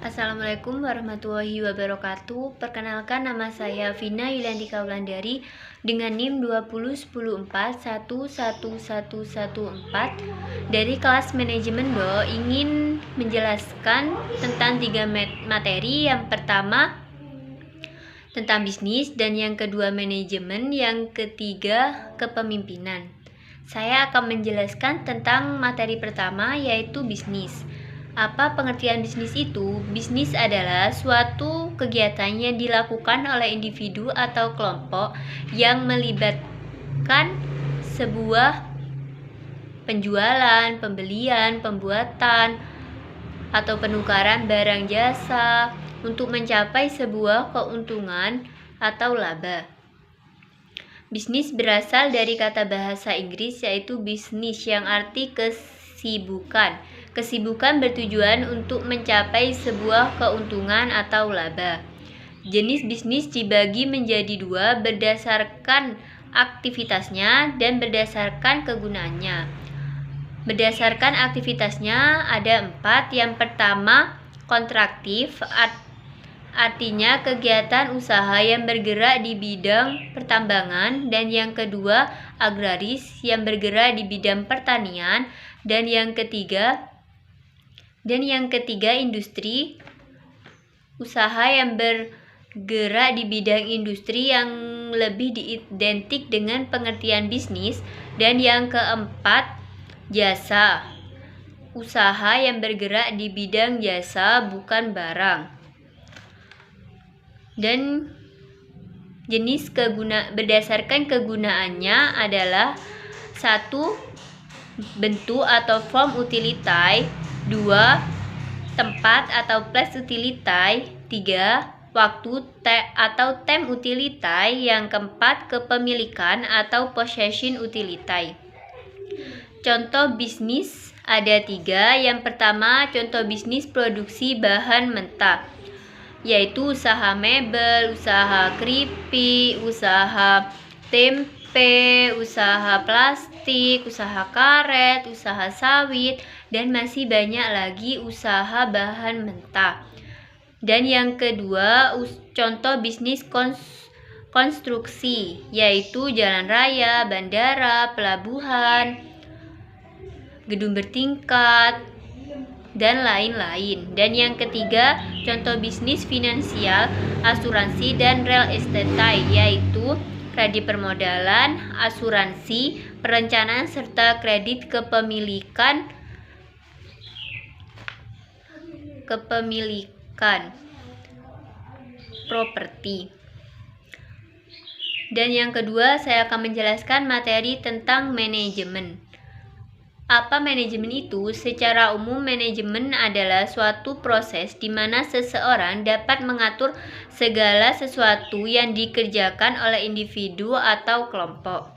Assalamualaikum warahmatullahi wabarakatuh. Perkenalkan, nama saya Vina Yuliantika Wulandari dengan NIM 20014111114 dari kelas manajemen DO. Ingin menjelaskan tentang 3 materi. Yang pertama tentang bisnis, dan yang kedua manajemen, yang ketiga kepemimpinan. Saya akan menjelaskan tentang materi pertama, yaitu bisnis. Apa pengertian bisnis itu? Bisnis adalah suatu kegiatan yang dilakukan oleh individu atau kelompok yang melibatkan sebuah penjualan, pembelian, pembuatan, atau penukaran barang jasa untuk mencapai sebuah keuntungan atau laba. Bisnis berasal dari kata bahasa Inggris yaitu business yang arti kesibukan. Kesibukan bertujuan untuk mencapai sebuah keuntungan atau laba. Jenis bisnis dibagi menjadi 2 berdasarkan aktivitasnya dan berdasarkan kegunaannya. Berdasarkan aktivitasnya ada 4. Yang pertama, kontraktif, artinya kegiatan usaha yang bergerak di bidang pertambangan, dan yang kedua, agraris yang bergerak di bidang pertanian, dan yang ketiga industri, usaha yang bergerak di bidang industri yang lebih identik dengan pengertian bisnis, dan yang keempat, jasa, usaha yang bergerak di bidang jasa bukan barang. Dan jenis berdasarkan kegunaannya adalah 1. Bentuk atau form utilitae, 2. Tempat atau place utilitae, 3. Waktu atau time utilitae, yang keempat kepemilikan atau possession utilitae. Contoh bisnis ada 3. Yang pertama, contoh bisnis produksi bahan mentah, yaitu usaha mebel, usaha keripik, usaha tempe, usaha plastik, usaha karet, usaha sawit, dan masih banyak lagi usaha bahan mentah. Dan yang kedua, contoh bisnis konstruksi, yaitu jalan raya, bandara, pelabuhan, gedung bertingkat, dan lain-lain. Dan yang ketiga, contoh bisnis finansial, asuransi, dan real estate, yaitu kredit permodalan, asuransi, perencanaan, serta kredit kepemilikan properti. Dan yang kedua, saya akan menjelaskan materi tentang manajemen. Apa manajemen itu? Secara umum, manajemen adalah suatu proses di mana seseorang dapat mengatur segala sesuatu yang dikerjakan oleh individu atau kelompok.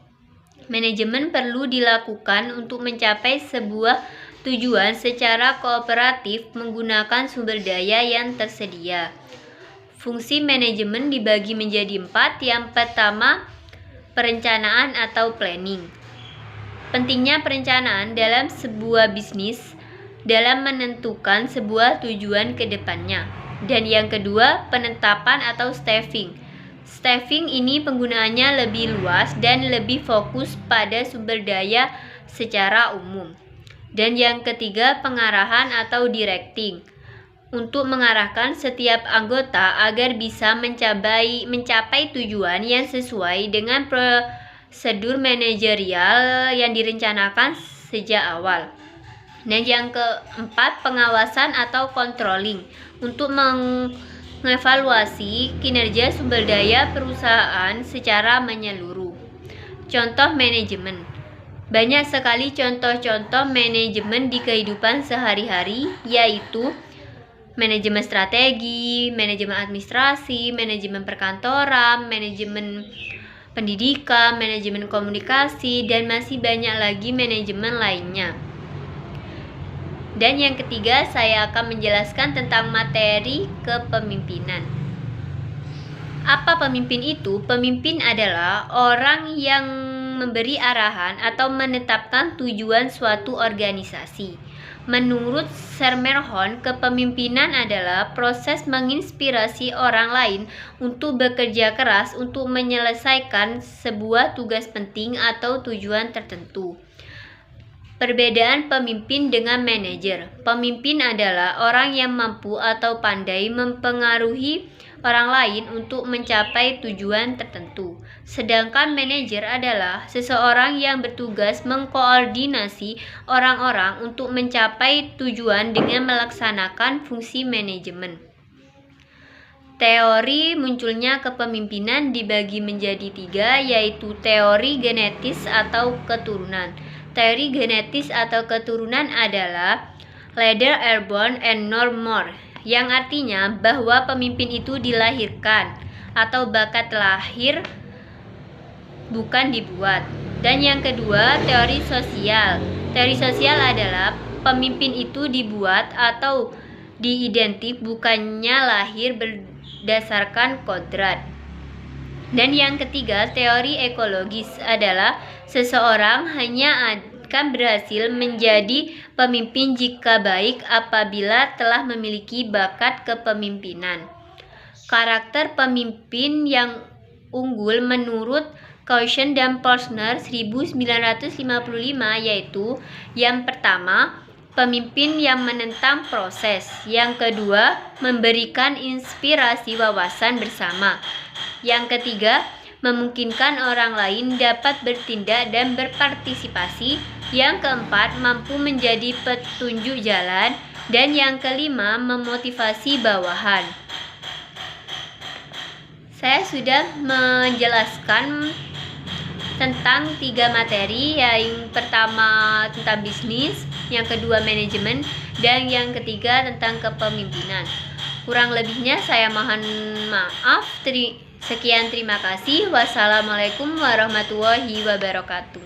Manajemen perlu dilakukan untuk mencapai sebuah tujuan secara kooperatif menggunakan sumber daya yang tersedia. Fungsi manajemen dibagi menjadi 4. Yang pertama, perencanaan atau planning. Pentingnya perencanaan dalam sebuah bisnis dalam menentukan sebuah tujuan ke depannya. Dan yang kedua, penetapan atau staffing. Staffing ini penggunaannya lebih luas dan lebih fokus pada sumber daya secara umum. Dan yang ketiga, pengarahan atau directing, untuk mengarahkan setiap anggota agar bisa mencapai tujuan yang sesuai dengan prosedur manajerial yang direncanakan sejak awal. Dan yang keempat, pengawasan atau controlling, untuk mengevaluasi kinerja sumber daya perusahaan secara menyeluruh. Contoh manajemen. Banyak sekali contoh-contoh manajemen di kehidupan sehari-hari, yaitu manajemen strategi, manajemen administrasi, manajemen perkantoran, manajemen pendidikan, manajemen komunikasi, dan masih banyak lagi manajemen lainnya. Dan yang ketiga, saya akan menjelaskan tentang materi kepemimpinan. Apa pemimpin itu? Pemimpin adalah orang yang memberi arahan atau menetapkan tujuan suatu organisasi. Menurut Sermerhon, kepemimpinan adalah proses menginspirasi orang lain untuk bekerja keras untuk menyelesaikan sebuah tugas penting atau tujuan tertentu. Perbedaan pemimpin dengan manajer. Pemimpin adalah orang yang mampu atau pandai mempengaruhi orang lain untuk mencapai tujuan tertentu. Sedangkan manajer adalah seseorang yang bertugas mengkoordinasi orang-orang untuk mencapai tujuan dengan melaksanakan fungsi manajemen. Teori munculnya kepemimpinan dibagi menjadi 3, yaitu teori genetis atau keturunan. Teori genetis atau keturunan adalah Leader Airborne and Normal, yang artinya bahwa pemimpin itu dilahirkan atau bakat lahir, bukan dibuat. Dan yang kedua, teori sosial. Teori sosial adalah pemimpin itu dibuat atau diidentik, bukannya lahir berdasarkan kodrat. Dan yang ketiga, teori ekologis adalah seseorang hanya akan berhasil menjadi pemimpin jika baik apabila telah memiliki bakat kepemimpinan. Karakter pemimpin yang unggul menurut Cauchy dan Posner 1955 yaitu: yang pertama, pemimpin yang menentang proses; yang kedua, memberikan inspirasi wawasan bersama; yang ketiga, memungkinkan orang lain dapat bertindak dan berpartisipasi; yang keempat, mampu menjadi petunjuk jalan; dan yang kelima, memotivasi bawahan. Saya sudah menjelaskan tentang 3 materi, yang pertama tentang bisnis, yang kedua manajemen, dan yang ketiga tentang kepemimpinan. Kurang lebihnya saya mohon maaf. Sekian, terima kasih. Wassalamualaikum warahmatullahi wabarakatuh.